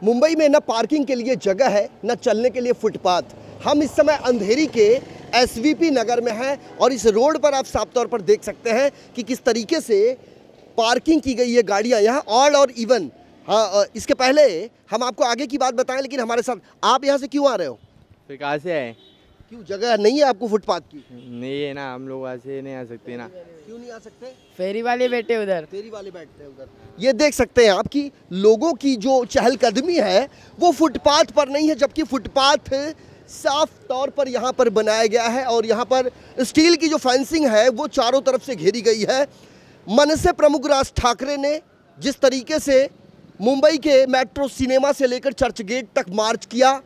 मुंबई में न पार्किंग के लिए जगह है, न चलने के लिए फुटपाथ। हम इस समय अंधेरी के एसवीपी नगर में हैं और इस रोड पर आप साफ तौर पर देख सकते हैं कि किस तरीके से पार्किंग की गई है गाड़ियां यहाँ ऑड और इवन। हाँ, इसके पहले हम आपको आगे की बात बताएं, लेकिन हमारे साथ आप यहाँ से क्यों आ रहे हो? फिर कहाँ से आए? क्यों जगह नहीं है आपको फुटपाथ की? नहीं है ना, हम लोग ऐसे नहीं आ सकते ना। क्यों नहीं आ सकते? फेरी वाले बैठे उधर, फेरी वाले बैठते हैं उधर। ये देख सकते हैं आप कि लोगों की जो चहलकदमी है वो फुटपाथ पर नहीं है, जबकि फुटपाथ साफ तौर पर यहाँ पर बनाया गया है और यहाँ पर स्टील की जो फेंसिंग है वो चारों तरफ से घेरी गई है। मनसे प्रमुख राज ठाकरे ने जिस तरीके से मुंबई के मेट्रो सिनेमा से लेकर चर्च गेट तक मार्च किया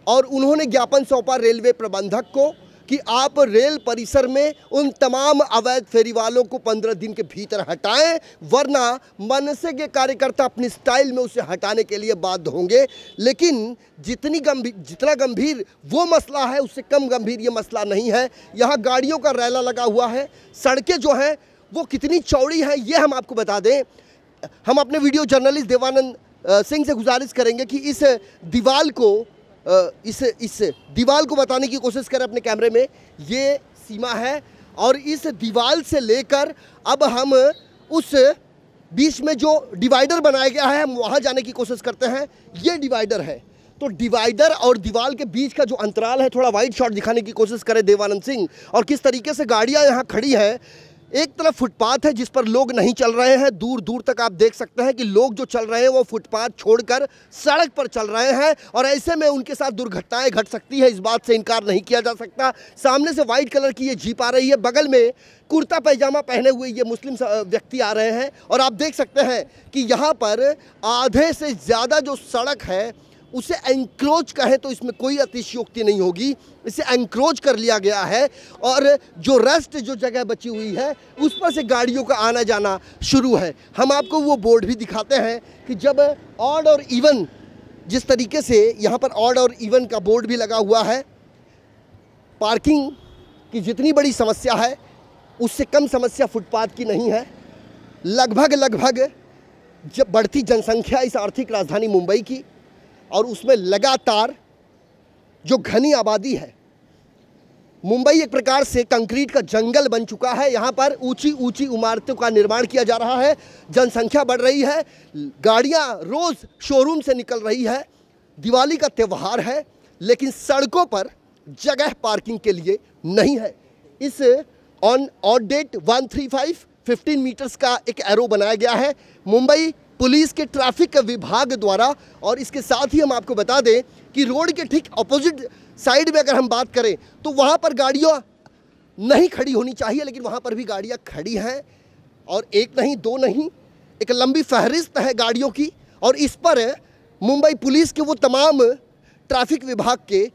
और उन्होंने ज्ञापन सौंपा रेलवे प्रबंधक को कि आप रेल परिसर में उन तमाम अवैध फेरी वालों को 15 दिन के भीतर हटाएं, वरना मनसे के कार्यकर्ता अपनी स्टाइल में उसे हटाने के लिए बाध्य होंगे। लेकिन जितना गंभीर वो मसला है उससे कम गंभीर ये मसला नहीं है। यहाँ गाड़ियों का रैला लगा हुआ है, सड़कें जो हैं वो कितनी चौड़ी है ये हम आपको बता दें। हम अपने वीडियो जर्नलिस्ट देवानंद सिंह से गुजारिश करेंगे कि इस दीवार को बताने की कोशिश करें अपने कैमरे में। ये सीमा है और इस दीवार से लेकर अब हम उस बीच में जो डिवाइडर बनाया गया है हम वहाँ जाने की कोशिश करते हैं। ये डिवाइडर है, तो डिवाइडर और दीवार के बीच का जो अंतराल है, थोड़ा वाइड शॉट दिखाने की कोशिश करें देवानंद सिंह। और किस तरीके से गाड़ियाँ यहाँ खड़ी हैं, एक तरफ फुटपाथ है जिस पर लोग नहीं चल रहे हैं, दूर दूर तक आप देख सकते हैं कि लोग जो चल रहे हैं वो फुटपाथ छोड़कर सड़क पर चल रहे हैं और ऐसे में उनके साथ दुर्घटनाएं घट सकती है, इस बात से इनकार नहीं किया जा सकता। सामने से वाइट कलर की ये जीप आ रही है, बगल में कुर्ता पैजामा पहने हुए ये मुस्लिम व्यक्ति आ रहे हैं और आप देख सकते हैं कि यहाँ पर आधे से ज़्यादा जो सड़क है उसे एंक्रोच कहें तो इसमें कोई अतिशयोक्ति नहीं होगी, इसे एंक्रोच कर लिया गया है और जो रेस्ट जो जगह बची हुई है उस पर से गाड़ियों का आना जाना शुरू है। हम आपको वो बोर्ड भी दिखाते हैं कि जब ऑड और इवन, जिस तरीके से यहाँ पर ऑड और इवन का बोर्ड भी लगा हुआ है, पार्किंग की जितनी बड़ी समस्या है उससे कम समस्या फुटपाथ की नहीं है। लगभग जब बढ़ती जनसंख्या इस आर्थिक राजधानी मुंबई की और उसमें लगातार जो घनी आबादी है, मुंबई एक प्रकार से कंक्रीट का जंगल बन चुका है। यहाँ पर ऊंची इमारतों का निर्माण किया जा रहा है, जनसंख्या बढ़ रही है, गाड़ियाँ रोज़ शोरूम से निकल रही है, दिवाली का त्यौहार है, लेकिन सड़कों पर जगह पार्किंग के लिए नहीं है। इस ऑन ऑड डेट 135 15 मीटर्स का एक एरो बनाया गया है मुंबई पुलिस के ट्रैफिक विभाग द्वारा। और इसके साथ ही हम आपको बता दें कि रोड के ठीक अपोजिट साइड में अगर हम बात करें तो वहाँ पर गाड़ियाँ नहीं खड़ी होनी चाहिए, लेकिन वहाँ पर भी गाड़ियाँ खड़ी हैं और एक नहीं दो नहीं, एक लंबी फहरिस्त है गाड़ियों की। और इस पर मुंबई पुलिस के वो तमाम ट्रैफिक विभाग के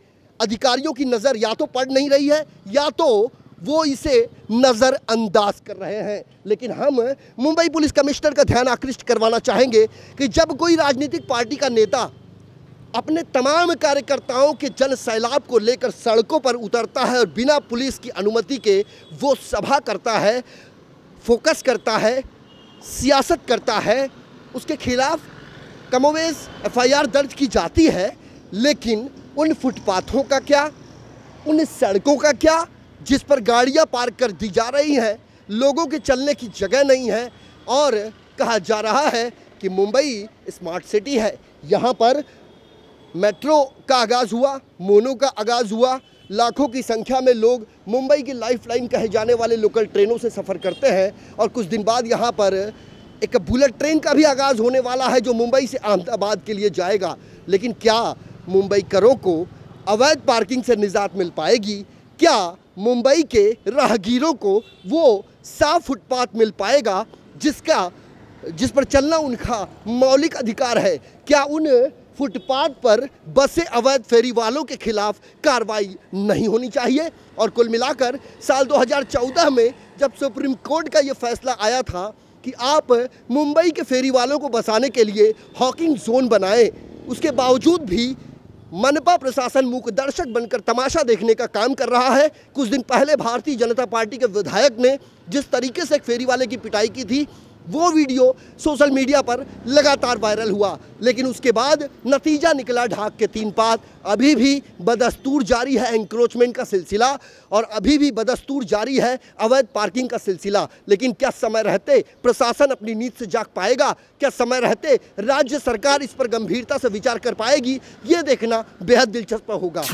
अधिकारियों की नज़र या तो पड़ नहीं रही है या तो वो इसे नज़रअंदाज कर रहे हैं। लेकिन हम मुंबई पुलिस कमिश्नर का ध्यान आकृष्ट करवाना चाहेंगे कि जब कोई राजनीतिक पार्टी का नेता अपने तमाम कार्यकर्ताओं के जन सैलाब को लेकर सड़कों पर उतरता है और बिना पुलिस की अनुमति के वो सभा करता है, फोकस करता है, सियासत करता है, उसके खिलाफ कमोवेश FIR दर्ज की जाती है। लेकिन उन फुटपाथों का क्या, उन सड़कों का क्या जिस पर गाड़ियां पार्क कर दी जा रही हैं, लोगों के चलने की जगह नहीं है। और कहा जा रहा है कि मुंबई स्मार्ट सिटी है, यहाँ पर मेट्रो का आगाज़ हुआ, मोनो का आगाज़ हुआ, लाखों की संख्या में लोग मुंबई की लाइफलाइन कहे जाने वाले लोकल ट्रेनों से सफ़र करते हैं और कुछ दिन बाद यहाँ पर एक बुलेट ट्रेन का भी आगाज़ होने वाला है जो मुंबई से अहमदाबाद के लिए जाएगा। लेकिन क्या मुंबईकरों को अवैध पार्किंग से निजात मिल पाएगी? क्या मुंबई के राहगीरों को वो साफ फुटपाथ मिल पाएगा जिस पर चलना उनका मौलिक अधिकार है? क्या उन फुटपाथ पर बसे अवैध फेरी वालों के खिलाफ कार्रवाई नहीं होनी चाहिए? और कुल मिलाकर साल 2014 में जब सुप्रीम कोर्ट का ये फैसला आया था कि आप मुंबई के फेरी वालों को बसाने के लिए हॉकिंग जोन बनाएं, उसके बावजूद भी मनपा प्रशासन मूक दर्शक बनकर तमाशा देखने का काम कर रहा है। कुछ दिन पहले भारतीय जनता पार्टी के विधायक ने जिस तरीके से एक फेरी वाले की पिटाई की थी, वो वीडियो सोशल मीडिया पर लगातार वायरल हुआ, लेकिन उसके बाद नतीजा निकला ढाक के 3 पात। अभी भी बदस्तूर जारी है एंक्रोचमेंट का सिलसिला और अभी भी बदस्तूर जारी है अवैध पार्किंग का सिलसिला। लेकिन क्या समय रहते प्रशासन अपनी नींद से जाग पाएगा? क्या समय रहते राज्य सरकार इस पर गंभीरता से विचार कर पाएगी? ये देखना बेहद दिलचस्प होगा।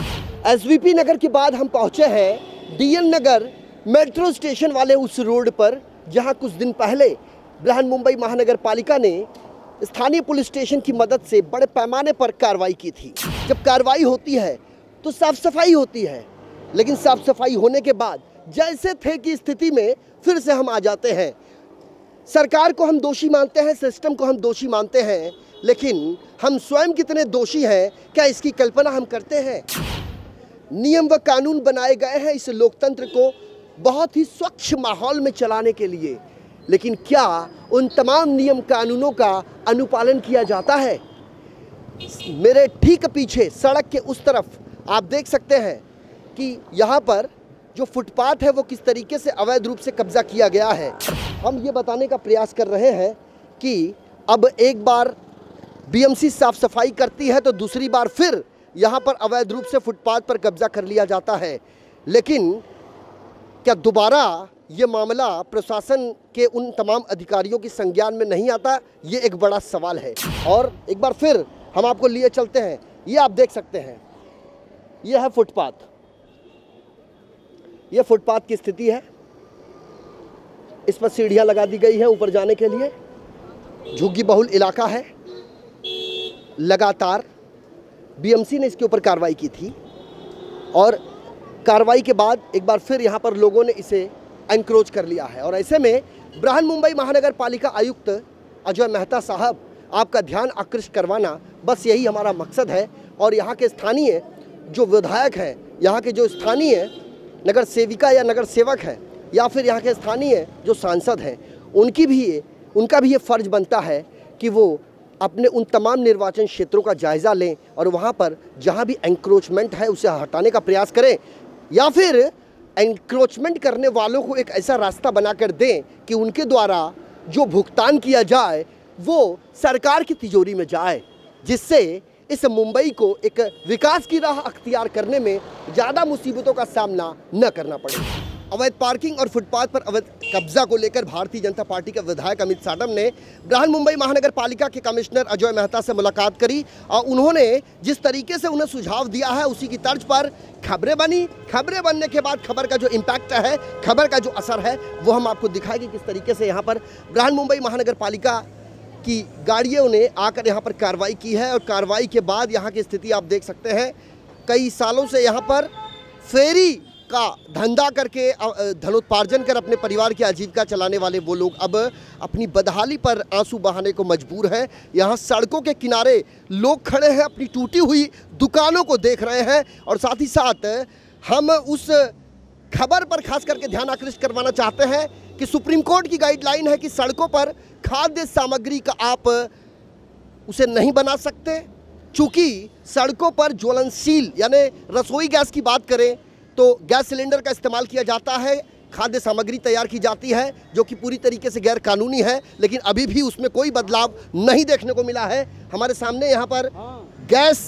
एसवीपी नगर के बाद हम पहुंचे हैं डीएन नगर मेट्रो स्टेशन वाले उस रोड पर, जहां कुछ दिन पहले बृहन्मुंबई महानगर पालिका ने स्थानीय पुलिस स्टेशन की मदद से बड़े पैमाने पर कार्रवाई की थी। जब कार्रवाई होती है तो साफ सफाई होती है, लेकिन साफ सफाई होने के बाद जैसे थे की स्थिति में फिर से हम आ जाते हैं। सरकार को हम दोषी मानते हैं, सिस्टम को हम दोषी मानते हैं, लेकिन हम स्वयं कितने दोषी हैं, क्या इसकी कल्पना हम करते हैं? नियम व कानून बनाए गए हैं इस लोकतंत्र को बहुत ही स्वच्छ माहौल में चलाने के लिए, लेकिन क्या उन तमाम नियम कानूनों का अनुपालन किया जाता है? मेरे ठीक पीछे सड़क के उस तरफ आप देख सकते हैं कि यहाँ पर जो फुटपाथ है वो किस तरीके से अवैध रूप से कब्जा किया गया है। हम ये बताने का प्रयास कर रहे हैं कि अब एक बार बीएमसी साफ सफाई करती है तो दूसरी बार फिर यहाँ पर अवैध रूप से फुटपाथ पर कब्जा कर लिया जाता है। लेकिन क्या दोबारा ये मामला प्रशासन के उन तमाम अधिकारियों की संज्ञान में नहीं आता? ये एक बड़ा सवाल है। और एक बार फिर हम आपको लिए चलते हैं। ये आप देख सकते हैं, ये है फुटपाथ। ये फुटपाथ की स्थिति है। इस पर सीढ़ियां लगा दी गई है ऊपर जाने के लिए। झुग्गी बहुल इलाका है। लगातार बीएमसी ने इसके ऊपर कार्रवाई की थी और कार्रवाई के बाद एक बार फिर यहाँ पर लोगों ने इसे एनक्रोच कर लिया है। और ऐसे में बृहन्मुंबई महानगर पालिका आयुक्त अजय मेहता साहब, आपका ध्यान आकृष्ट करवाना बस यही हमारा मकसद है। और यहाँ के स्थानीय जो विधायक हैं, यहाँ के जो स्थानीय नगर सेविका या नगर सेवक हैं, या फिर यहाँ के स्थानीय जो सांसद हैं, उनका भी ये फ़र्ज बनता है कि वो अपने उन तमाम निर्वाचन क्षेत्रों का जायज़ा लें और वहाँ पर जहाँ भी एंक्रोचमेंट है उसे हटाने का प्रयास करें, या फिर एंक्रोचमेंट करने वालों को एक ऐसा रास्ता बनाकर दें कि उनके द्वारा जो भुगतान किया जाए वो सरकार की तिजोरी में जाए, जिससे इस मुंबई को एक विकास की राह अख्तियार करने में ज़्यादा मुसीबतों का सामना न करना पड़े। अवैध पार्किंग और फुटपाथ पर अवैध कब्जा को लेकर भारतीय जनता पार्टी के विधायक अमित साडम ने बृहन्मुंबई महानगर पालिका के कमिश्नर अजय मेहता से मुलाकात करी और उन्होंने जिस तरीके से उन्हें सुझाव दिया है उसी की तर्ज पर खबरें बनी। खबरें बनने के बाद खबर का जो इम्पैक्ट है, खबर का जो असर है, वो हम आपको दिखाएंगे किस तरीके से यहाँ पर बृहन्मुंबई महानगर पालिका की गाड़ियों ने आकर यहाँ पर कार्रवाई की है। और कार्रवाई के बाद यहाँ की स्थिति आप देख सकते हैं। कई सालों से यहाँ पर फेरी का धंधा करके धनोत्पार्जन कर अपने परिवार की आजीविका चलाने वाले वो लोग अब अपनी बदहाली पर आंसू बहाने को मजबूर हैं। यहाँ सड़कों के किनारे लोग खड़े हैं, अपनी टूटी हुई दुकानों को देख रहे हैं। और साथ ही साथ हम उस खबर पर खास करके ध्यान आकृष्ट करवाना चाहते हैं कि सुप्रीम कोर्ट की गाइडलाइन है कि सड़कों पर खाद्य सामग्री का आप उसे नहीं बना सकते, चूँकि सड़कों पर ज्वलनशील यानी रसोई गैस की बात करें तो गैस सिलेंडर का इस्तेमाल किया जाता है, खाद्य सामग्री तैयार की जाती है जो कि पूरी तरीके से गैर कानूनी है, लेकिन अभी भी उसमें कोई बदलाव नहीं देखने को मिला है। हमारे सामने यहाँ पर गैस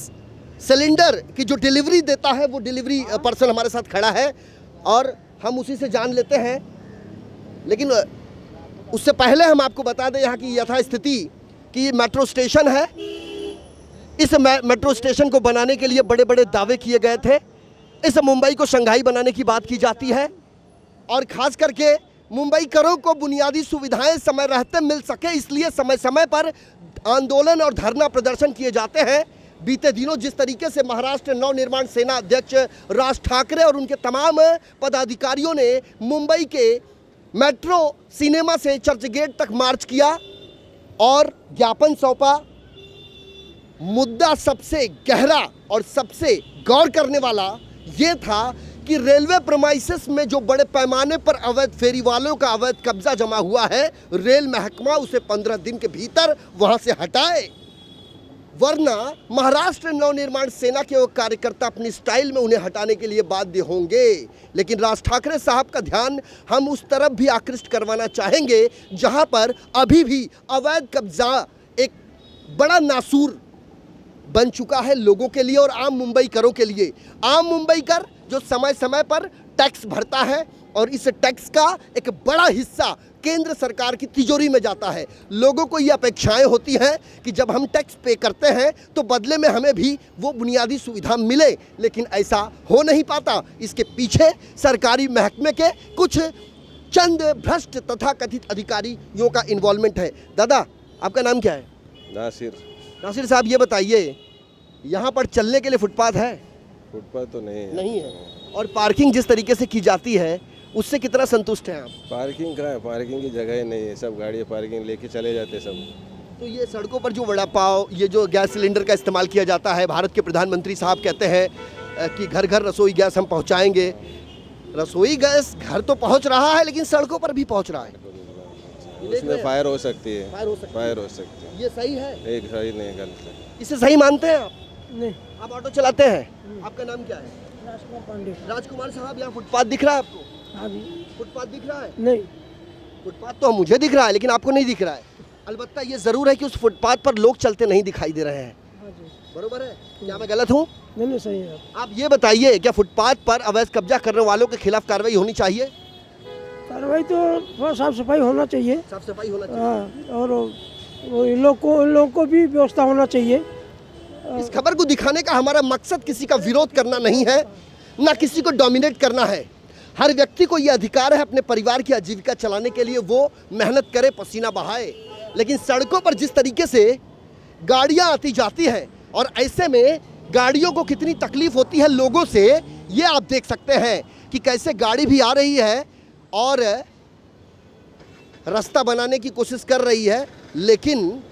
सिलेंडर की जो डिलीवरी देता है वो डिलीवरी पर्सन हमारे साथ खड़ा है और हम उसी से जान लेते हैं। लेकिन उससे पहले हम आपको बता दें यहाँ की यथास्थिति कि ये मेट्रो स्टेशन है। इस मेट्रो स्टेशन को बनाने के लिए बड़े बड़े दावे किए गए थे। इस मुंबई को शंघाई बनाने की बात की जाती है और ख़ास करके मुंबईकरों को बुनियादी सुविधाएं समय रहते मिल सके, इसलिए समय समय पर आंदोलन और धरना प्रदर्शन किए जाते हैं। बीते दिनों जिस तरीके से महाराष्ट्र नवनिर्माण सेना अध्यक्ष राज ठाकरे और उनके तमाम पदाधिकारियों ने मुंबई के मेट्रो सिनेमा से चर्च गेट तक मार्च किया और ज्ञापन सौंपा, मुद्दा सबसे गहरा और सबसे गौर करने वाला ये था कि रेलवे प्रेमाइसेस में जो बड़े पैमाने पर अवैध फेरी वालों का अवैध कब्जा जमा हुआ है, रेल महकमा उसे 15 दिन के भीतर वहां से हटाए। वरना महाराष्ट्र नवनिर्माण सेना के वो कार्यकर्ता अपनी स्टाइल में उन्हें हटाने के लिए बाध्य होंगे। लेकिन राज ठाकरे साहब का ध्यान हम उस तरफ भी आकृष्ट करवाना चाहेंगे जहां पर अभी भी अवैध कब्जा एक बड़ा नासूर बन चुका है लोगों के लिए और आम मुंबईकरों के लिए। आम मुंबईकर जो समय समय पर टैक्स भरता है और इस टैक्स का एक बड़ा हिस्सा केंद्र सरकार की तिजोरी में जाता है। लोगों को ये अपेक्षाएं होती हैं कि जब हम टैक्स पे करते हैं तो बदले में हमें भी वो बुनियादी सुविधा मिले, लेकिन ऐसा हो नहीं पाता। इसके पीछे सरकारी महकमे के कुछ चंद भ्रष्ट तथा कथित अधिकारियों का इन्वॉल्वमेंट है। दादा, आपका नाम क्या है? नासिर साहब, ये बताइए, यहाँ पर चलने के लिए फुटपाथ है? फुटपाथ तो नहीं है। और पार्किंग जिस तरीके से की जाती है उससे कितना संतुष्ट हैं आप? पार्किंग कहाँ है? पार्किंग की जगह ही नहीं है, सब गाड़ी पार्किंग लेके चले जाते सब। तो ये सड़कों पर जो वड़ा पाव, ये जो गैस सिलेंडर का इस्तेमाल किया जाता है, भारत के प्रधानमंत्री साहब कहते हैं कि घर घर रसोई गैस हम पहुंचाएंगे। रसोई गैस घर तो पहुंच रहा है लेकिन सड़कों पर भी पहुंच रहा है। उसमें फायर हो सकती है। फायर हो सकती है। ये सही है? एक सही नहीं, गलत है। इसे सही मानते हैं आप? नहीं। आप ऑटो चलाते हैं? आपका नाम क्या है? राजकुमार पांडे। राजकुमार साहब, यहाँ फुटपाथ दिख रहा है आपको? हाँ जी। फुटपाथ दिख रहा है? नहीं। फुटपाथ तो मुझे दिख रहा है लेकिन आपको नहीं दिख रहा है। अलबत्ता ये जरूर है कि उस फुटपाथ पर लोग चलते नहीं दिखाई दे रहे हैं। हाँ जी। बरोबर है? क्या मैं गलत हूँ? नहीं, सही है। आप ये बताइए, क्या फुटपाथ पर अवैध कब्जा करने वालों के खिलाफ कार्रवाई होनी चाहिए? कार्रवाई तो थोड़ा साफ सफाई होना चाहिए। साफ सफाई होना चाहिए। हाँ, और इन लोग को भी व्यवस्था होना चाहिए। इस खबर को दिखाने का हमारा मकसद किसी का विरोध करना नहीं है, ना किसी को डोमिनेट करना है। हर व्यक्ति को यह अधिकार है अपने परिवार की आजीविका चलाने के लिए वो मेहनत करे, पसीना बहाए। लेकिन सड़कों पर जिस तरीके से गाड़ियां आती जाती हैं और ऐसे में गाड़ियों को कितनी तकलीफ होती है लोगों से, ये आप देख सकते हैं कि कैसे गाड़ी भी आ रही है और रास्ता बनाने की कोशिश कर रही है, लेकिन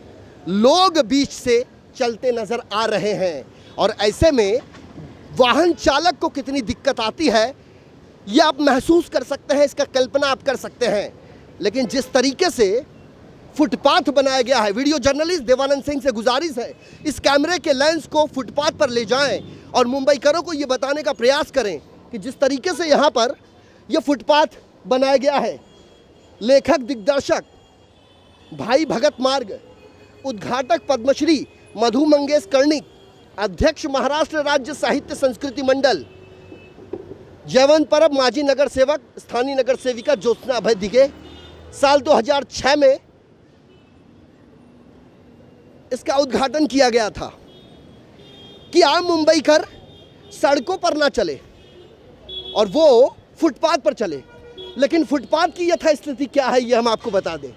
लोग बीच से चलते नजर आ रहे हैं। और ऐसे में वाहन चालक को कितनी दिक्कत आती है ये आप महसूस कर सकते हैं, इसका कल्पना आप कर सकते हैं। लेकिन जिस तरीके से फुटपाथ बनाया गया है, वीडियो जर्नलिस्ट देवानंद सिंह से गुजारिश है इस कैमरे के लेंस को फुटपाथ पर ले जाएं और मुंबईकरों को ये बताने का प्रयास करें कि जिस तरीके से यहाँ पर यह फुटपाथ बनाया गया है, लेखक दिग्दर्शक भाई भगत मार्ग, उद्घाटक पद्मश्री मधु मंगेश कर्णिक, अध्यक्ष महाराष्ट्र राज्य साहित्य संस्कृति मंडल, जयवंत परब माजी नगर सेवक, स्थानीय नगर सेविका ज्योत्सना अभय दिगे। साल 2006 में इसका उद्घाटन किया गया था कि आम मुंबईकर सड़कों पर ना चले और वो फुटपाथ पर चले। लेकिन फुटपाथ की यथास्थिति क्या है ये हम आपको बता दें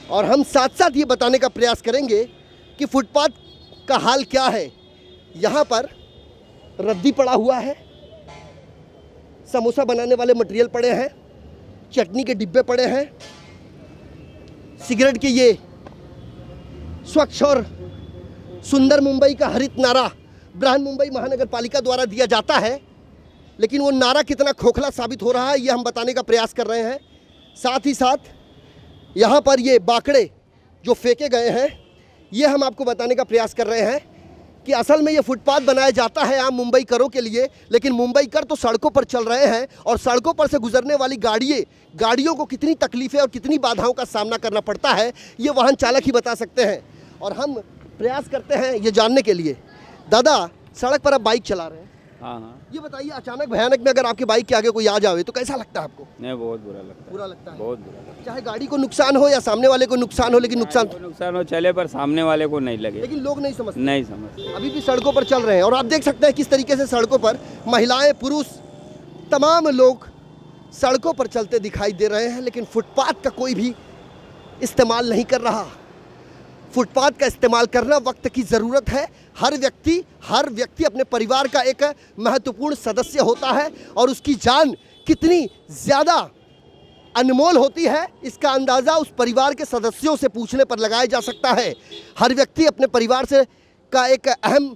और हम साथ साथ ये बताने का प्रयास करेंगे कि फुटपाथ का हाल क्या है। यहाँ पर रद्दी पड़ा हुआ है, समोसा बनाने वाले मटेरियल पड़े हैं, चटनी के डिब्बे पड़े हैं, सिगरेट के ये स्वच्छ और सुंदर मुंबई का हरित नारा बृहन मुंबई महानगर पालिका द्वारा दिया जाता है, लेकिन वो नारा कितना खोखला साबित हो रहा है ये हम बताने का प्रयास कर रहे हैं। साथ ही साथ यहाँ पर ये बाकड़े जो फेंके गए हैं ये हम आपको बताने का प्रयास कर रहे हैं कि असल में ये फुटपाथ बनाया जाता है आम मुंबईकरों के लिए, लेकिन मुंबईकर तो सड़कों पर चल रहे हैं और सड़कों पर से गुजरने वाली गाड़ियों को कितनी तकलीफें और कितनी बाधाओं का सामना करना पड़ता है ये वाहन चालक ही बता सकते हैं। और हम प्रयास करते हैं ये जानने के लिए। दादा, सड़क पर आप बाइक चला रहे हैं? हाँ। ये बताइए, अचानक भयानक में अगर आपकी बाइक के आगे कोई आ जाए तो कैसा लगता है आपको? नहीं, बहुत बुरा लगता है। बुरा लगता है? बहुत बुरा लगता है। चाहे गाड़ी को नुकसान हो या सामने वाले को नुकसान हो, लेकिन नुकसान हो चले पर सामने वाले को नहीं लगे। लेकिन लोग नहीं समझते। नहीं समझते। अभी भी सड़कों पर चल रहे हैं और आप देख सकते हैं किस तरीके से सड़कों पर महिलाएं, पुरुष, तमाम लोग सड़कों पर चलते दिखाई दे रहे हैं, लेकिन फुटपाथ का कोई भी इस्तेमाल नहीं कर रहा। फुटपाथ का इस्तेमाल करना वक्त की ज़रूरत है। हर व्यक्ति अपने परिवार का एक महत्वपूर्ण सदस्य होता है और उसकी जान कितनी ज़्यादा अनमोल होती है इसका अंदाज़ा उस परिवार के सदस्यों से पूछने पर लगाया जा सकता है। हर व्यक्ति अपने परिवार से का एक अहम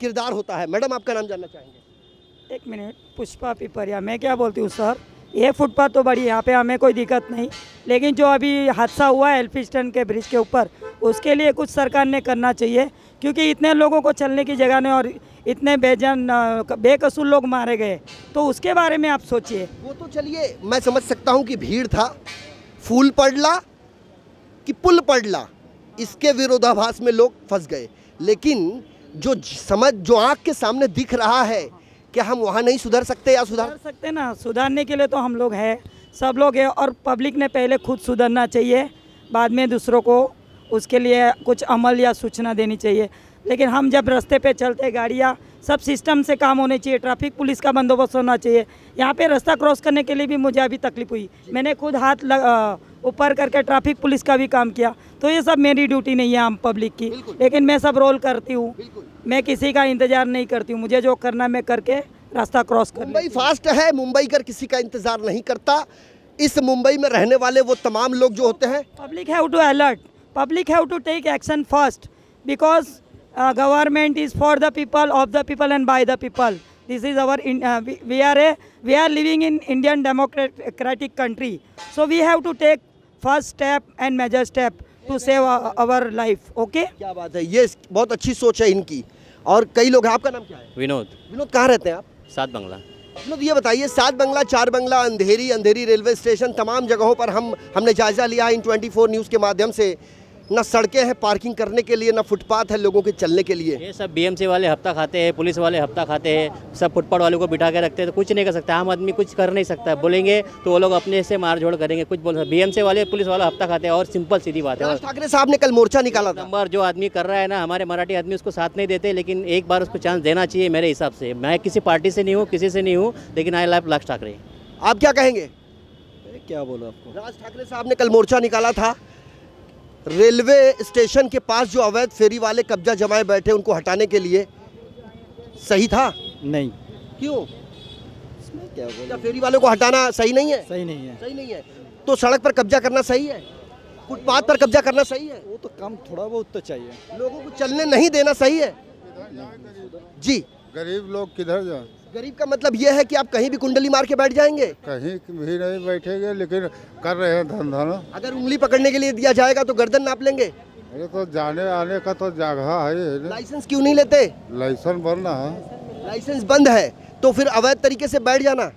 किरदार होता है। मैडम, आपका नाम जानना चाहेंगे? एक मिनट। पुष्पा पिपरिया। मैं क्या बोलती हूँ सर, ये फुटपाथ तो बड़ी, यहाँ पे हमें कोई दिक्कत नहीं, लेकिन जो अभी हादसा हुआ है एल्फिस्टन के ब्रिज के ऊपर, उसके लिए कुछ सरकार ने करना चाहिए, क्योंकि इतने लोगों को चलने की जगह नहीं और इतने बेकसूर लोग मारे गए, तो उसके बारे में आप सोचिए। वो तो चलिए मैं समझ सकता हूँ कि भीड़ था, फूल पड़ला कि पुल पड़ला, इसके विरोधाभास में लोग फंस गए, लेकिन जो आँख के सामने दिख रहा है, क्या हम वहाँ नहीं सुधर सकते या सुधार सकते ना? सुधारने के लिए तो हम लोग हैं, सब लोग हैं, और पब्लिक ने पहले खुद सुधरना चाहिए, बाद में दूसरों को उसके लिए कुछ अमल या सूचना देनी चाहिए। लेकिन हम जब रास्ते पे चलते, गाड़ियाँ सब सिस्टम से काम होने चाहिए, ट्रैफिक पुलिस का बंदोबस्त होना चाहिए। यहाँ पे रास्ता क्रॉस करने के लिए भी मुझे अभी तकलीफ हुई, मैंने खुद हाथ ऊपर करके ट्रैफिक पुलिस का भी काम किया, तो ये सब मेरी ड्यूटी नहीं है आम पब्लिक की, लेकिन मैं सब रोल करती हूँ, मैं किसी का इंतज़ार नहीं करती हूँ, मुझे जो करना मैं करके रास्ता क्रॉस कर। मुंबई फास्ट है, मुंबई कर किसी का इंतजार नहीं करता। इस मुंबई में रहने वाले वो तमाम लोग जो होते हैं, public have to alert, public have to take action first, because government is for the people, of the people and by the people. This is our we are living in Indian democratic country, so we have to take first step and major step to save our life. Okay? क्या बात है, ये बहुत अच्छी सोच है इनकी। और कई लोग हैं, आपका नाम क्या है? विनोद। विनोद, कहाँ रहते हैं आप? सात बंगला। विनोद, ये बताइए, 7 बंगला, 4 बंगला, अंधेरी रेलवे स्टेशन, तमाम जगहों पर हमने जायजा लिया इन 24 न्यूज़ के माध्यम से। ना सड़कें हैं पार्किंग करने के लिए, ना फुटपाथ है लोगों के चलने के लिए। ये सब बीएमसी वाले हफ्ता खाते हैं, पुलिस वाले हफ्ता खाते हैं, सब फुटपाथ वालों को बिठा के रखते हैं, तो कुछ नहीं कर सकता आम आदमी, कुछ कर नहीं सकता। बोलेंगे तो वो लोग अपने से मारझोड़ करेंगे, कुछ बोल। बीएमसी वाले पुलिस वाला हफ्ता खाते हैं, और सिंपल सीधी बात है। राज ठाकरे साहब ने कल मोर्चा निकाला था। नंबर जो आदमी कर रहा है ना, हमारे मराठी आदमी उसको साथ नहीं देते, लेकिन एक बार उसको चांस देना चाहिए मेरे हिसाब से। मैं किसी पार्टी से नहीं हूँ, किसी से नहीं हूँ, लेकिन आई लव राज ठाकरे। आप क्या कहेंगे? क्या बोलो आपको? राज ठाकरे साहब ने कल मोर्चा निकाला था, रेलवे स्टेशन के पास जो अवैध फेरी वाले कब्जा जमाए बैठे उनको हटाने के लिए। सही था? नहीं। क्यों? इसमें क्या बोलूं? क्या फेरी वालों को हटाना सही नहीं है? सही नहीं है। सही नहीं है तो सड़क पर कब्जा करना सही है? फुटपाथ पर कब्जा करना सही है? वो तो कम थोड़ा बहुत तो चाहिए। लोगों को चलने नहीं देना सही है? जी। गरीब लोग किधर जाए? गरीब का मतलब यह है कि आप कहीं भी कुंडली मार के बैठ जाएंगे? कहीं भी नहीं बैठेंगे, लेकिन कर रहे हैं धंधा ना। अगर उंगली पकड़ने के लिए दिया जाएगा तो गर्दन नाप लेंगे। अरे तो जाने आने का तो जगह है। लाइसेंस क्यों नहीं लेते? लाइसेंस बनना है। लाइसेंस बंद है तो फिर अवैध तरीके से बैठ जाना,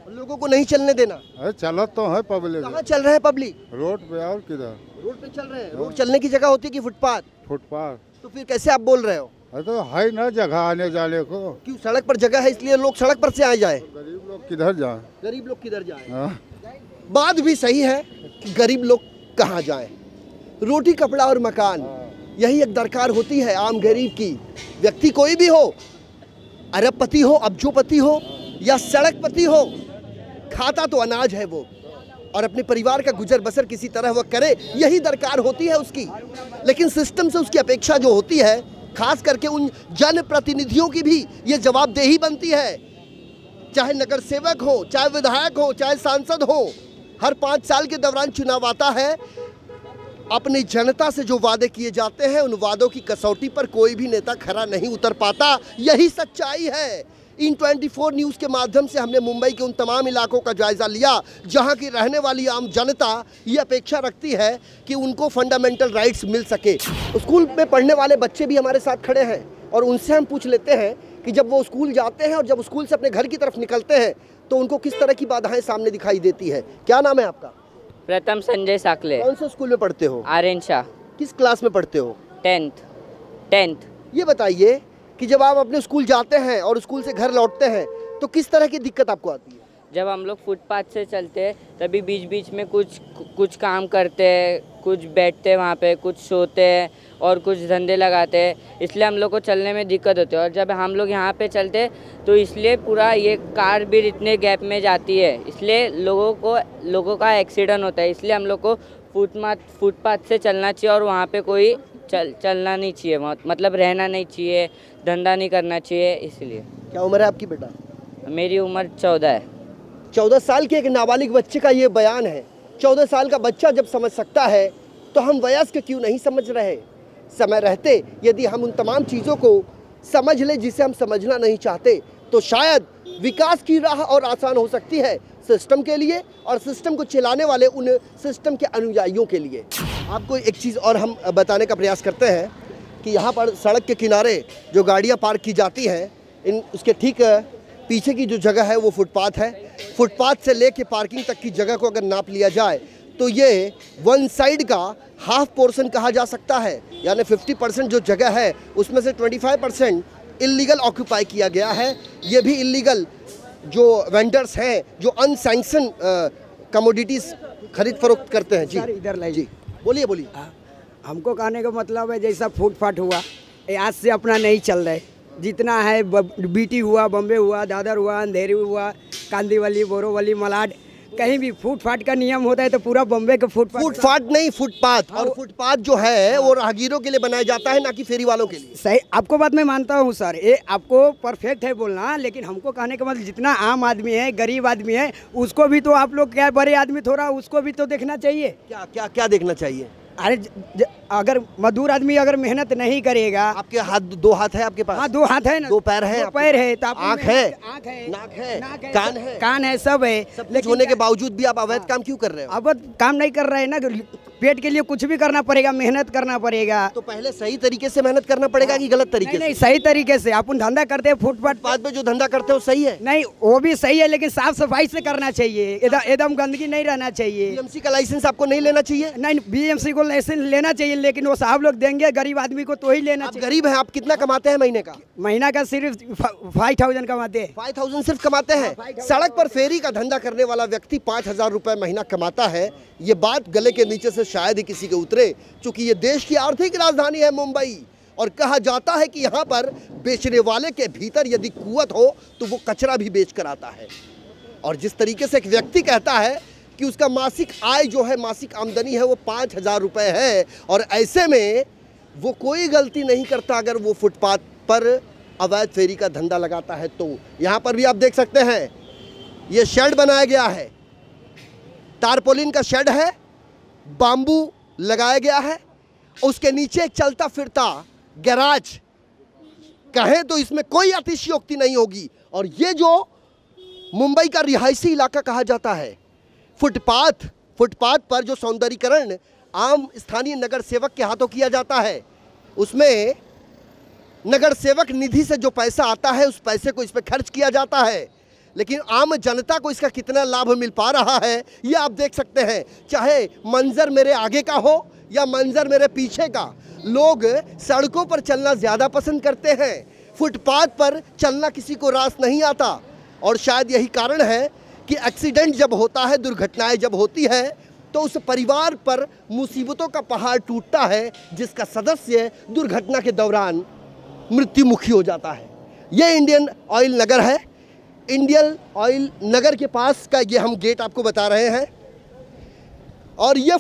लोगों को नहीं चलने देना। अरे चलत तो है पब्लिक। कहाँ चल रहे हैं पब्लिक? रोड पे। और किधर? रोड पे चल रहे हैं। रोड चलने की जगह होती है कि फुटपाथ? फुटपाथ। तो फिर कैसे आप बोल रहे हो? अरे तो है ना जगह आने जाने को। क्यों? सड़क पर जगह है इसलिए लोग सड़क पर से आ जाए। गरीब लोग किधर जाए? गरीब लोग किधर जाए? बात भी सही है कि गरीब लोग कहाँ जाएं। रोटी कपड़ा और मकान, यही एक दरकार होती है आम गरीब की। व्यक्ति कोई भी हो, अरबपति हो, अब्जोपति हो या सड़कपति हो, खाता तो अनाज है वो, और अपने परिवार का गुजर बसर किसी तरह वह करे, यही दरकार होती है उसकी। लेकिन सिस्टम से उसकी अपेक्षा जो होती है, खास करके उन जनप्रतिनिधियों की भी ये जवाबदेही बनती है, चाहे नगर सेवक हो, चाहे विधायक हो, चाहे सांसद हो। हर 5 साल के दौरान चुनाव आता है, अपनी जनता से जो वादे किए जाते हैं उन वादों की कसौटी पर कोई भी नेता खरा नहीं उतर पाता, यही सच्चाई है। इन 24 न्यूज़ के माध्यम से हमने मुंबई के उन तमाम इलाकों का जायजा लिया जहां की रहने वाली आम जनता ये अपेक्षा रखती है कि उनको फंडामेंटल राइट्स मिल सके। स्कूल में पढ़ने वाले बच्चे भी हमारे साथ खड़े हैं और उनसे हम पूछ लेते हैं कि जब वो स्कूल जाते हैं और जब स्कूल से अपने घर की तरफ निकलते हैं तो उनको किस तरह की बाधाएं सामने दिखाई देती है। क्या नाम है आपका? प्रथम संजय साकले। कौन से स्कूल में पढ़ते हो? आर्यन शाह। किस क्लास में पढ़ते हो? 10th। ये बताइए कि जब आप अपने स्कूल जाते हैं और स्कूल से घर लौटते हैं तो किस तरह की दिक्कत आपको आती है? जब हम लोग फुटपाथ से चलते हैं तभी बीच बीच में कुछ काम करते हैं, कुछ बैठते हैं वहाँ पे, कुछ सोते हैं और कुछ धंधे लगाते हैं, इसलिए हम लोग को चलने में दिक्कत होती है। और जब हम लोग यहाँ पे चलते हैं तो इसलिए पूरा ये कार भी इतने गैप में जाती है, इसलिए लोगों का एक्सीडेंट होता है। इसलिए हम लोग को फुटपाथ से चलना चाहिए और वहाँ पे कोई चलना नहीं चाहिए, मतलब रहना नहीं चाहिए, धंधा नहीं करना चाहिए। इसलिए। क्या उम्र है आपकी बेटा? मेरी उम्र 14 है। 14 साल के एक नाबालिग बच्चे का ये बयान है। 14 साल का बच्चा जब समझ सकता है तो हम वयस्क क्यों नहीं समझ रहे? समय रहते यदि हम उन तमाम चीज़ों को समझ लें जिसे हम समझना नहीं चाहते तो शायद विकास की राह और आसान हो सकती है सिस्टम के लिए और सिस्टम को चलाने वाले उन सिस्टम के अनुयायियों के लिए। आपको एक चीज़ और हम बताने का प्रयास करते हैं कि यहाँ पर सड़क के किनारे जो गाड़ियाँ पार्क की जाती हैं, उसके ठीक पीछे की जो जगह है वो फुटपाथ है। फुटपाथ से लेके पार्किंग तक की जगह को अगर नाप लिया जाए तो ये वन साइड का हाफ पोर्शन कहा जा सकता है, यानी 50% जो जगह है उसमें से 25% इलीगल ऑक्यूपाई किया गया है। ये भी इलीगल जो वेंडर्स हैं जो अनसैंक्शन कमोडिटीज़ खरीद फरोख्त करते हैं। जी इधर लाइए जी, बोलिए बोलिए। हमको कहने का मतलब है जैसा फुटपाथ हुआ ये आज से अपना नहीं चल रहा है, जितना है बीटी हुआ, बम्बे हुआ, दादर हुआ, अंधेरी हुआ, कांदीवली, बोरोवली, मलाड, कहीं भी फुटपाथ का नियम होता है तो पूरा बम्बे का फुटपाथ नहीं फुटपाथ। और फुटपाथ जो है वो राहगीरों के लिए बनाया जाता है, ना कि फेरी वालों के लिए। सही, आपको बात मैं मानता हूँ सर, ये आपको परफेक्ट है बोलना, लेकिन हमको कहने का मतलब जितना आम आदमी है, गरीब आदमी है, उसको भी तो आप लोग क्या बड़े आदमी थोड़ा उसको भी तो देखना चाहिए। क्या क्या क्या देखना चाहिए? अरे अगर मजदूर आदमी अगर मेहनत नहीं करेगा। आपके हाथ, 2 हाथ है आपके पास? हाँ 2 हाथ है ना, 2 पैर है, 2 पैर है, तो आँख है, आँख है, नाक है, कान है, सब है। लेकिन होने के बावजूद भी आप अवैध काम क्यों कर रहे हो? अवैध काम नहीं कर रहे हैं ना, पेट के लिए कुछ भी करना पड़ेगा, मेहनत करना पड़ेगा। तो पहले सही तरीके से मेहनत करना पड़ेगा कि गलत तरीके से? नहीं, सही तरीके से। अपन धंधा करते हैं फुटपाथ पे जो धंधा करते हो सही है? नहीं, वो भी सही है, लेकिन साफ सफाई से करना चाहिए, एकदम गंदगी नहीं रहना चाहिए। बीएमसी का लाइसेंस आपको नहीं लेना चाहिए? नहीं, बीएमसी को लाइसेंस लेना चाहिए, लेकिन वो साहब लोग देंगे गरीब आदमी को तो ही लेना चाहिए। गरीब है आप, कितना कमाते हैं महीने का? महीना का सिर्फ 5000 कमाते हैं। 5000 सिर्फ कमाते हैं? सड़क पर फेरी का धंधा करने वाला व्यक्ति 5000 रुपए महीना कमाता है। ये बात गले के नीचे से शायद ही किसी के उतरे, क्योंकि ये देश की आर्थिक राजधानी है मुंबई, और कहा जाता है कि यहाँ पर बेचने वाले के भीतर यदि कुव्वत हो तो वो कचरा भी बेच कर आता है। और जिस तरीके से एक व्यक्ति कहता है कि उसका मासिक आय जो है, मासिक आमदनी है वो 5000 रुपये है, और ऐसे में वो कोई गलती नहीं करता अगर वो फुटपाथ पर अवैध फेरी का धंधा लगाता है। तो यहाँ पर भी आप देख सकते हैं ये शेड बनाया गया है, तारपोलिन का शेड है, बाम्बू लगाया गया है, उसके नीचे एक चलता फिरता गैराज कहें तो इसमें कोई अतिशयोक्ति नहीं होगी। और ये जो मुंबई का रिहायशी इलाका कहा जाता है, फुटपाथ पर जो सौंदर्यीकरण आम स्थानीय नगर सेवक के हाथों किया जाता है, उसमें नगर सेवक निधि से जो पैसा आता है उस पैसे को इस पर खर्च किया जाता है, लेकिन आम जनता को इसका कितना लाभ मिल पा रहा है ये आप देख सकते हैं। चाहे मंजर मेरे आगे का हो या मंजर मेरे पीछे का, लोग सड़कों पर चलना ज़्यादा पसंद करते हैं, फुटपाथ पर चलना किसी को रास नहीं आता। और शायद यही कारण है कि एक्सीडेंट जब होता है, दुर्घटनाएं जब होती है, तो उस परिवार पर मुसीबतों का पहाड़ टूटता है जिसका सदस्य दुर्घटना के दौरान मृत्युमुखी हो जाता है। ये इंडियन ऑयल नगर है। इंडियन ऑयल नगर के पास का ये हम गेट आपको बता रहे हैं, और ये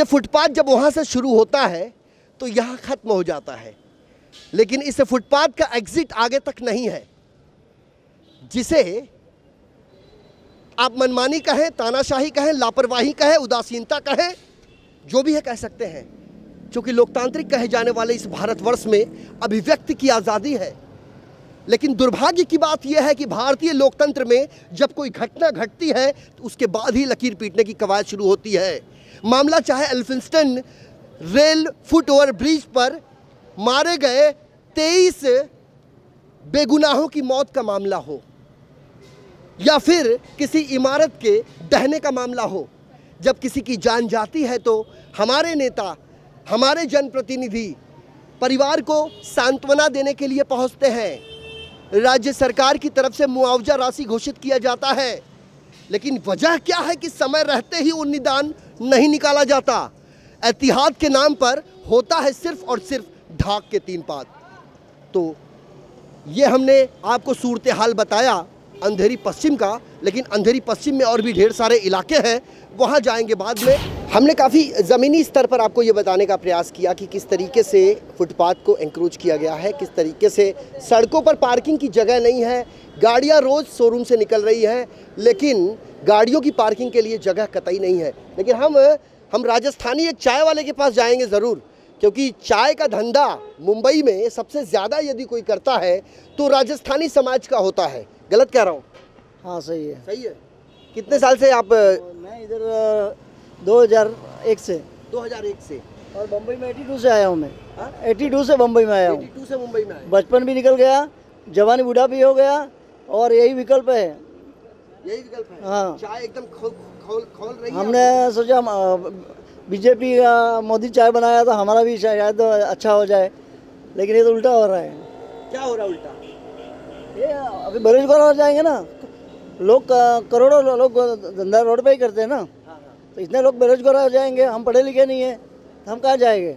फुटपाथ जब वहाँ से शुरू होता है तो यहाँ ख़त्म हो जाता है, लेकिन इस फुटपाथ का एग्जिट आगे तक नहीं है, जिसे आप मनमानी कहें, तानाशाही कहें, लापरवाही कहें, उदासीनता कहें, जो भी है कह सकते हैं, क्योंकि लोकतांत्रिक कहे जाने वाले इस भारतवर्ष में अभिव्यक्ति की आज़ादी है। लेकिन दुर्भाग्य की बात यह है कि भारतीय लोकतंत्र में जब कोई घटना घटती है तो उसके बाद ही लकीर पीटने की कवायद शुरू होती है। मामला चाहे Elphinstone rail foot over bridge पर मारे गए 23 बेगुनाहों की मौत का मामला हो, या फिर किसी इमारत के ढहने का मामला हो। जब किसी की जान जाती है तो हमारे नेता, हमारे जनप्रतिनिधि परिवार को सांत्वना देने के लिए पहुंचते हैं। राज्य सरकार की तरफ से मुआवजा राशि घोषित किया जाता है, लेकिन वजह क्या है कि समय रहते ही वो निदान नहीं निकाला जाता। एहतियात के नाम पर होता है सिर्फ और सिर्फ ढाक के 3 पात। तो ये हमने आपको सूरत हाल बताया अंधेरी पश्चिम का, लेकिन अंधेरी पश्चिम में और भी ढेर सारे इलाके हैं, वहाँ जाएंगे बाद में। हमने काफ़ी ज़मीनी स्तर पर आपको ये बताने का प्रयास किया कि किस तरीके से फुटपाथ को एंक्रोच किया गया है, किस तरीके से सड़कों पर पार्किंग की जगह नहीं है, गाड़ियाँ रोज़ शोरूम से निकल रही हैं, लेकिन गाड़ियों की पार्किंग के लिए जगह कतई नहीं है। लेकिन हम राजस्थानी एक चाय वाले के पास जाएंगे ज़रूर, क्योंकि चाय का धंधा मुंबई में सबसे ज़्यादा यदि कोई करता है तो राजस्थानी समाज का होता है। गलत कह रहा हूँ? हाँ सही है। सही है। कितने साल से आप? मैं इधर 2001 से। 2001 से। और बम्बई में 82 से आया हूँ मैं। 82 से बम्बई में आया हूँ। 82 से मुंबई में आए। बचपन भी निकल गया, जवानी बूढ़ा भी हो गया और यही विकल्प है। यही विकल्प है। हाँ। चाय एकदम खोल रही है। हमने सोचा बीजेपी मोदी चाय बनाया था, हमारा भी शायद अच्छा हो जाए, लेकिन ये तो उल्टा हो रहा है। क्या हो रहा है उल्टा? ये अभी बेरोजगार हो जाएंगे ना लोग, करोड़ों लोग धंधा रोड पे ही करते हैं ना, तो इतने लोग बेरोजगार हो जाएंगे। हम पढ़े लिखे नहीं है तो हम कहाँ जाएंगे?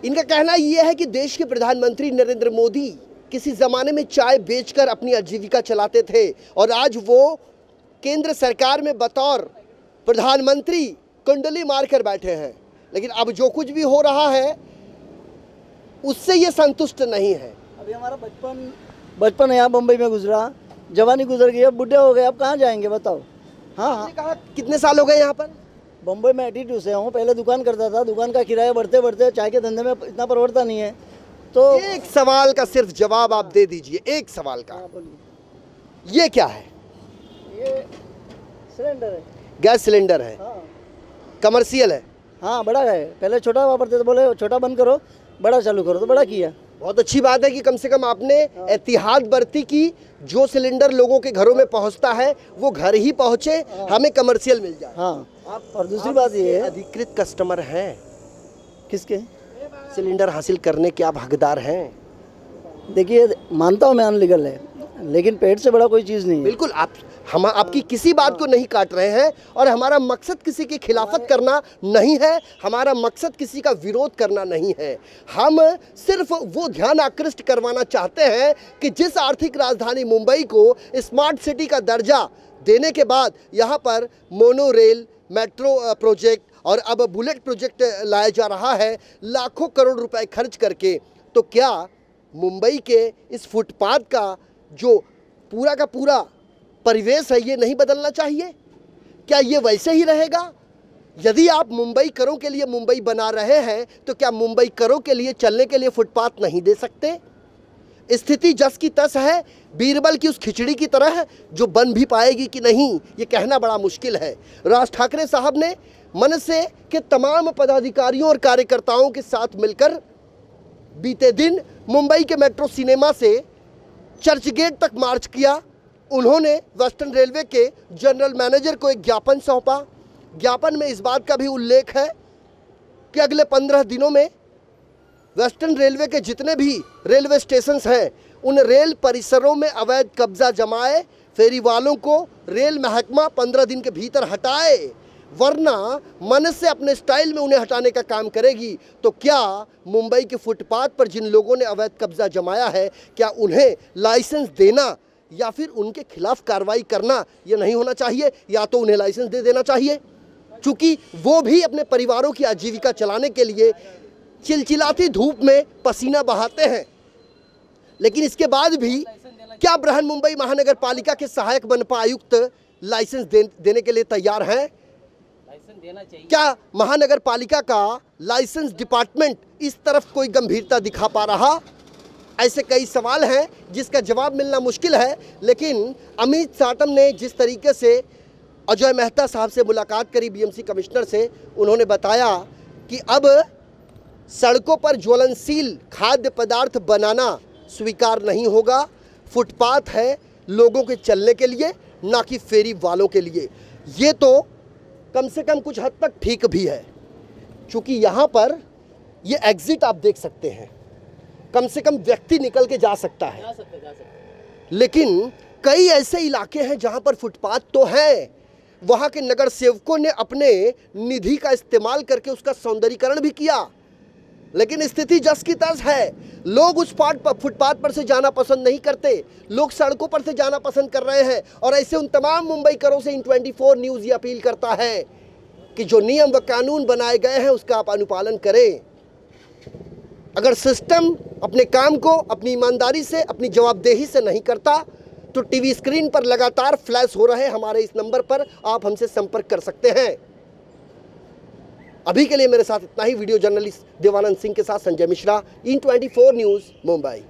इनका कहना यह है कि देश के प्रधानमंत्री नरेंद्र मोदी किसी जमाने में चाय बेचकर अपनी आजीविका चलाते थे और आज वो केंद्र सरकार में बतौर प्रधानमंत्री कुंडली मारकर बैठे हैं, लेकिन अब जो कुछ भी हो रहा है उससे ये संतुष्ट नहीं है। अभी हमारा बचपन यहाँ बम्बई में गुजरा, जवानी गुजर गई, अब बुढ़े हो गए, अब कहाँ जाएंगे बताओ? हाँ। कहा कितने साल हो गए यहाँ पर? बम्बई में 82 से हूँ। पहले दुकान करता था, दुकान का किराया बढ़ते बढ़ते चाय के धंधे में इतना परवड़ता नहीं है। तो एक सवाल का सिर्फ जवाब आप दे दीजिए, एक सवाल का। ये क्या है? ये सिलेंडर है, गैस सिलेंडर है। हाँ। कमर्शियल है। हाँ बड़ा है, पहले छोटा वापरते थे, बोले छोटा बंद करो बड़ा चालू करो, तो बड़ा किया। बहुत अच्छी बात है कि कम से कम आपने एहतियात बरती कि जो सिलेंडर लोगों के घरों में पहुंचता है वो घर ही पहुंचे, हमें कमर्शियल मिल जाए। हाँ। और दूसरी बात ये है, अधिकृत कस्टमर हैं। किसके? सिलेंडर हासिल करने के आप हकदार हैं। देखिए मानता हूँ मैं अनलीगल है, लेकिन पेट से बड़ा कोई चीज़ नहीं है। बिल्कुल, हम आपकी किसी बात को नहीं काट रहे हैं और हमारा मकसद किसी की खिलाफत करना नहीं है, हमारा मकसद किसी का विरोध करना नहीं है। हम सिर्फ वो ध्यान आकृष्ट करवाना चाहते हैं कि जिस आर्थिक राजधानी मुंबई को स्मार्ट सिटी का दर्जा देने के बाद यहाँ पर मोनो रेल, मेट्रो प्रोजेक्ट और अब बुलेट प्रोजेक्ट लाया जा रहा है लाखों करोड़ रुपए खर्च करके, तो क्या मुंबई के इस फुटपाथ का जो पूरा का पूरा परिवेश है ये नहीं बदलना चाहिए? क्या ये वैसे ही रहेगा? यदि आप मुंबई करों के लिए मुंबई बना रहे हैं तो क्या मुंबई करों के लिए चलने के लिए फुटपाथ नहीं दे सकते? स्थिति जस की तस है, बीरबल की उस खिचड़ी की तरह, जो बन भी पाएगी कि नहीं ये कहना बड़ा मुश्किल है। राज ठाकरे साहब ने मनसे के तमाम पदाधिकारियों और कार्यकर्ताओं के साथ मिलकर बीते दिन मुंबई के मेट्रो सिनेमा से चर्च गेट तक मार्च किया। उन्होंने वेस्टर्न रेलवे के जनरल मैनेजर को एक ज्ञापन सौंपा। ज्ञापन में इस बात का भी उल्लेख है कि अगले 15 दिनों में वेस्टर्न रेलवे के जितने भी रेलवे स्टेशंस हैं उन रेल परिसरों में अवैध कब्जा जमाए फेरी वालों को रेल महकमा 15 दिन के भीतर हटाए, वरना मन से अपने स्टाइल में उन्हें हटाने का काम करेगी। तो क्या मुंबई के फुटपाथ पर जिन लोगों ने अवैध कब्जा जमाया है, क्या उन्हें लाइसेंस देना या फिर उनके खिलाफ कार्रवाई करना ये नहीं होना चाहिए? या तो उन्हें लाइसेंस दे देना चाहिए, क्योंकि वो भी अपने परिवारों की आजीविका चलाने के लिए चिलचिलाती धूप में पसीना बहाते हैं। लेकिन इसके बाद भी क्या बृहन मुंबई महानगर पालिका के सहायक मनपा आयुक्त लाइसेंस देने के लिए तैयार हैं? देना चाहिए। क्या महानगर पालिका का लाइसेंस डिपार्टमेंट इस तरफ कोई गंभीरता दिखा पा रहा? ऐसे कई सवाल हैं जिसका जवाब मिलना मुश्किल है। लेकिन अमित साटम ने जिस तरीके से अजय मेहता साहब से मुलाकात करी, बीएमसी कमिश्नर से, उन्होंने बताया कि अब सड़कों पर ज्वलनशील खाद्य पदार्थ बनाना स्वीकार नहीं होगा। फुटपाथ है लोगों के चलने के लिए, ना कि फेरी वालों के लिए। ये तो कम से कम कुछ हद तक ठीक भी है, क्योंकि यहाँ पर ये एग्जिट आप देख सकते हैं, कम से कम व्यक्ति निकल के जा सकता है। लेकिन कई ऐसे इलाके हैं जहाँ पर फुटपाथ तो है, वहाँ के नगर सेवकों ने अपने निधि का इस्तेमाल करके उसका सौंदर्यीकरण भी किया, लेकिन स्थिति जस की तस है। लोग उस फुटपाथ पर से जाना पसंद नहीं करते, लोग सड़कों पर से जाना पसंद कर रहे हैं। और ऐसे उन तमाम मुंबईकरों से इन 24 न्यूज़ ये अपील करता है कि जो नियम व कानून बनाए गए हैं उसका आप अनुपालन करें। अगर सिस्टम अपने काम को अपनी ईमानदारी से, अपनी जवाबदेही से नहीं करता तो टीवी स्क्रीन पर लगातार फ्लैश हो रहे हमारे इस नंबर पर आप हमसे संपर्क कर सकते हैं। अभी के लिए मेरे साथ इतना ही। वीडियो जर्नलिस्ट देवानंद सिंह के साथ संजय मिश्रा, IN24 न्यूज़, मुंबई।